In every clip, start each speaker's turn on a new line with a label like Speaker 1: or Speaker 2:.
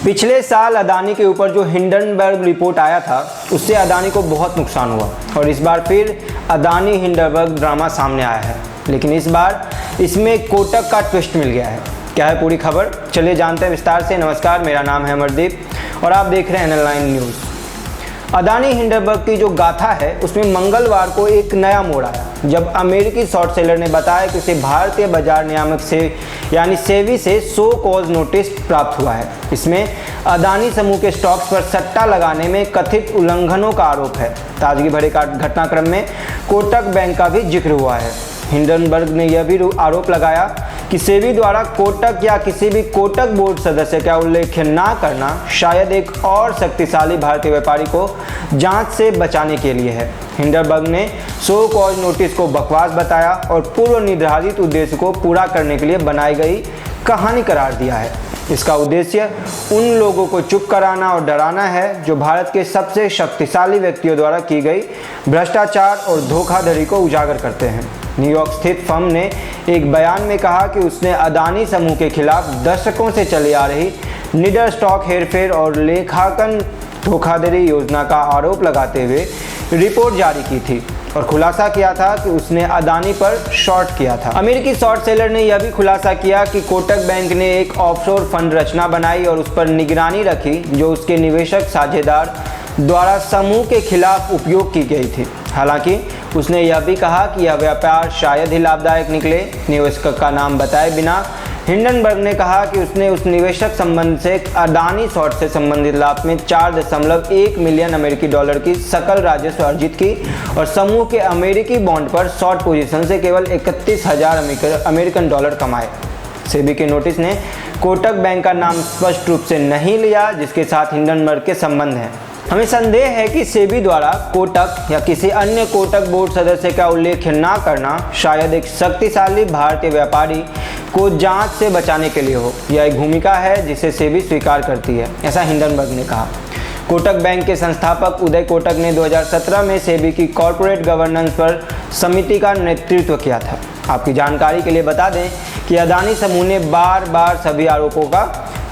Speaker 1: पिछले साल अदानी के ऊपर जो हिंडनबर्ग रिपोर्ट आया था उससे अदानी को बहुत नुकसान हुआ और इस बार फिर अदानी हिंडनबर्ग ड्रामा सामने आया है, लेकिन इस बार इसमें कोटक का ट्विस्ट मिल गया है। क्या है पूरी खबर, चलिए जानते हैं विस्तार से। नमस्कार, मेरा नाम है अमरदीप और आप देख रहे हैं NL9 न्यूज़। अदानी हिंडनबर्ग की जो गाथा है उसमें मंगलवार को एक नया मोड़ आया जब अमेरिकी शॉर्ट सेलर ने बताया कि उसे भारतीय बाजार नियामक से यानी सेबी से शो कॉज नोटिस प्राप्त हुआ है। इसमें अदानी समूह के स्टॉक्स पर सट्टा लगाने में कथित उल्लंघनों का आरोप है। ताजगी भरे घटनाक्रम में कोटक बैंक का भी जिक्र हुआ है। हिंडनबर्ग ने यह भी आरोप लगाया कि सेबी द्वारा कोटक या किसी भी कोटक बोर्ड सदस्य का उल्लेख न करना शायद एक और शक्तिशाली भारतीय व्यापारी को जांच से बचाने के लिए है। हिंडनबर्ग ने शो कॉज नोटिस को बकवास बताया और पूर्व निर्धारित उद्देश्य को पूरा करने के लिए बनाई गई कहानी करार दिया है। इसका उद्देश्य उन लोगों को चुप कराना और डराना है जो भारत के सबसे शक्तिशाली व्यक्तियों द्वारा की गई भ्रष्टाचार और धोखाधड़ी को उजागर करते हैं। न्यूयॉर्क स्थित फर्म ने एक बयान में कहा कि उसने अदानी समूह के खिलाफ दशकों से चली आ रही निडर स्टॉक हेरफेर और लेखांकन धोखाधड़ी योजना का आरोप लगाते हुए रिपोर्ट जारी की थी और खुलासा किया था कि उसने अदानी पर शॉर्ट किया था। अमेरिकी शॉर्ट सेलर ने यह भी खुलासा किया कि कोटक बैंक ने एक ऑफशोर फंड रचना बनाई और उस पर निगरानी रखी जो उसके निवेशक साझेदार द्वारा समूह के खिलाफ उपयोग की गई थी। हालांकि उसने यह भी कहा कि यह व्यापार शायद ही लाभदायक निकले। निवेशक का नाम बताए बिना हिंडनबर्ग ने कहा कि उसने उस निवेशक संबंध से अदानी शॉर्ट से संबंधित लाभ में 4.1 मिलियन अमेरिकी डॉलर की सकल राजस्व अर्जित की और समूह के अमेरिकी बॉन्ड पर शॉर्ट पोजीशन से केवल 31,000 अमेरिकन डॉलर कमाए। सेबी के नोटिस ने कोटक बैंक का नाम स्पष्ट रूप से नहीं लिया जिसके साथ हिंडनबर्ग के संबंध हैं। हमें संदेह है कि सेबी द्वारा कोटक या किसी अन्य कोटक बोर्ड सदस्य का उल्लेख न करना शायद एक शक्तिशाली भारतीय व्यापारी को जांच से बचाने के लिए हो। यह एक भूमिका है जिसे सेबी स्वीकार करती है, ऐसा हिंडनबर्ग ने कहा। कोटक बैंक के संस्थापक उदय कोटक ने 2017 में सेबी की कॉर्पोरेट गवर्नेंस पर समिति का नेतृत्व किया था। आपकी जानकारी के लिए बता दें कि अदानी समूह ने बार बार सभी आरोपों का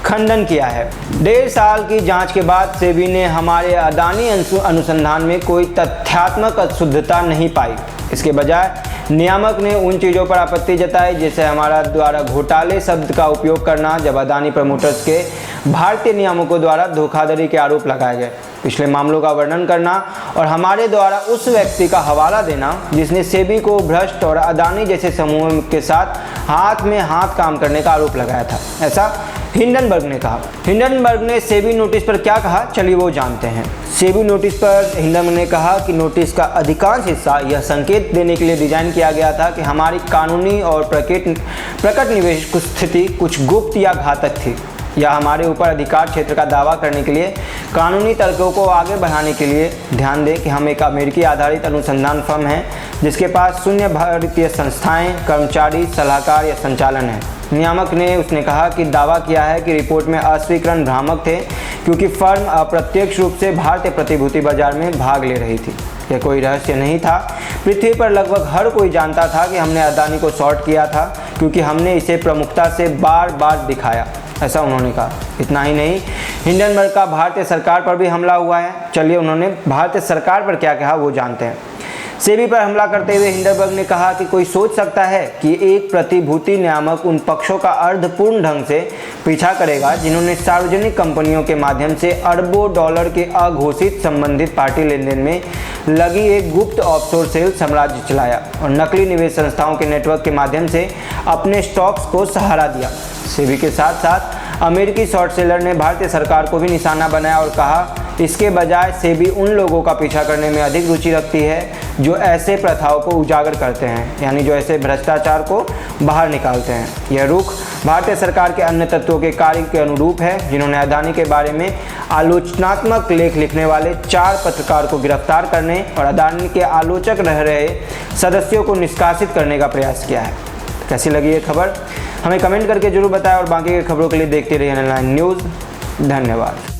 Speaker 1: खंडन किया है। 1.5 साल की जांच के बाद सेबी ने हमारे अदानी अनुसंधान में कोई तथ्यात्मक अशुद्धता नहीं पाई। इसके बजाय नियामक ने उन चीज़ों पर आपत्ति जताई जैसे हमारा द्वारा घोटाले शब्द का उपयोग करना जब अदानी प्रमोटर्स के भारतीय नियामकों द्वारा धोखाधड़ी के आरोप लगाए गए, पिछले मामलों का वर्णन करना और हमारे द्वारा उस व्यक्ति का हवाला देना जिसने सेबी को भ्रष्ट और अदानी जैसे समूहों के साथ हाथ में हाथ काम करने का आरोप लगाया था, ऐसा हिंडनबर्ग ने कहा। हिंडनबर्ग ने सेबी नोटिस पर क्या कहा, चलिए वो जानते हैं। सेबी नोटिस पर हिंडनबर्ग ने कहा कि नोटिस का अधिकांश हिस्सा यह संकेत देने के लिए डिजाइन किया गया था कि हमारी कानूनी और प्रकट निवेश की स्थिति कुछ गुप्त या घातक थी या हमारे ऊपर अधिकार क्षेत्र का दावा करने के लिए कानूनी तर्कों को आगे बढ़ाने के लिए। ध्यान दें कि हम एक अमेरिकी आधारित अनुसंधान फर्म हैं जिसके पास शून्य भारतीय संस्थाएं, कर्मचारी, सलाहकार या संचालन है। नियामक ने उसने कहा कि दावा किया है कि रिपोर्ट में अस्वीकरण भ्रामक थे क्योंकि फर्म अप्रत्यक्ष रूप से भारतीय प्रतिभूति बाजार में भाग ले रही थी। यह कोई रहस्य नहीं था। पृथ्वी पर लगभग हर कोई जानता था कि हमने अदानी को शॉर्ट किया था क्योंकि हमने इसे प्रमुखता से बार बार दिखाया, ऐसा उन्होंने कहा। इतना ही नहीं, हिंडनबर्ग का भारतीय सरकार पर भी हमला हुआ है। चलिए उन्होंने भारतीय सरकार पर क्या कहा वो जानते हैं। सेबी पर हमला करते हुए हिंडनबर्ग ने कहा कि कोई सोच सकता है कि एक प्रतिभूति नियामक उन पक्षों का अर्धपूर्ण ढंग से पीछा करेगा जिन्होंने सार्वजनिक कंपनियों के माध्यम से अरबों डॉलर के अघोषित संबंधित पार्टी लेनदेन में लगी एक गुप्त ऑफशोर सेल साम्राज्य चलाया और नकली निवेश संस्थाओं के नेटवर्क के माध्यम से अपने स्टॉक्स को सहारा दिया। सेबी के साथ साथ अमेरिकी शॉर्ट सेलर ने भारतीय सरकार को भी निशाना बनाया और कहा इसके बजाय सेबी उन लोगों का पीछा करने में अधिक रुचि रखती है जो ऐसे प्रथाओं को उजागर करते हैं, यानी जो ऐसे भ्रष्टाचार को बाहर निकालते हैं। यह रुख भारतीय सरकार के अन्य तत्वों के कार्य के अनुरूप है जिन्होंने अदानी के बारे में आलोचनात्मक लेख लिखने वाले 4 पत्रकार को गिरफ्तार करने और अदानी के आलोचक रह रहे सदस्यों को निष्कासित करने का प्रयास किया है। कैसी लगी ये खबर हमें कमेंट करके जरूर बताएं और बाकी की खबरों के लिए देखते रहिए NL9 न्यूज़। धन्यवाद।